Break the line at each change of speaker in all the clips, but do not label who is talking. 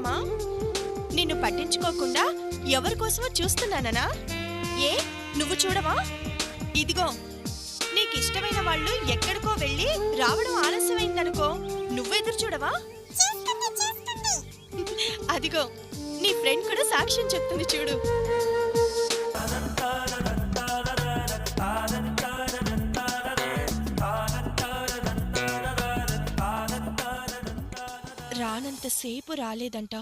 అవసరమా? నిన్ను పట్టించుకోకుండా ఎవరి కోసమో చూస్తున్నానా? ఏ నువ్వు చూడవా? ఇదిగో నీకిష్టమైన వాళ్ళు ఎక్కడికో వెళ్ళి రావడం ఆలస్యమైందనుకో, నువ్వెదురు చూడవా? అదిగో నీ ఫ్రెండ్ కూడా సాక్ష్యం చెప్తుంది చూడు. రానంతసేపు రాలేదంట,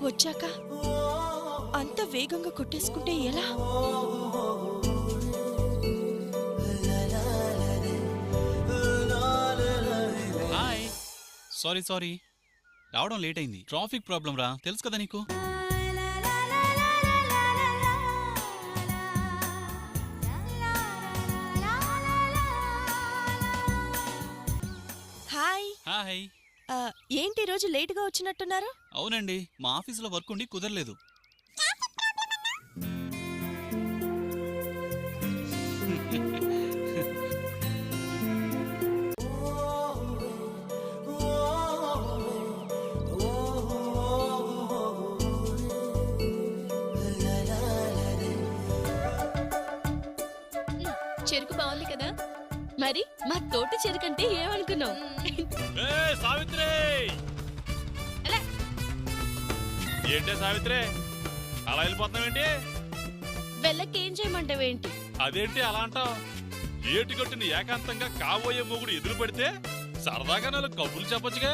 వచ్చాక అంత వేగంగా కొట్టేసుకుంటే ఎలా?
హాయ్, సారీ రావడం లేట్ అయింది. ట్రాఫిక్ ప్రాబ్లం రా, తెలుసు కదా నీకు.
హాయ్.
హాయ్.
ఏంటి రోజు లేటుగా వచ్చినట్టున్నారు?
అవునండి, మా ఆఫీసులో వర్క్ ఉండి కుదరలేదు.
చెరుకు బాగుంది కదా? మరి మా తోట చెరుకంటే ఏమనుకున్నావు?
సావిత్రి, ఏంటే సావిత్రి అలా వెళ్ళిపోతున్నావేంటి?
వెళ్ళకేం చేయమంటావేంటి?
అదేంటి అలా అంటావు? ఏటి కొట్టిన ఏకాంతంగా కాబోయే మొగుడు ఎదురు పడితే సరదాగా నాలుగు కబుర్లు చెప్పొచ్చుగా.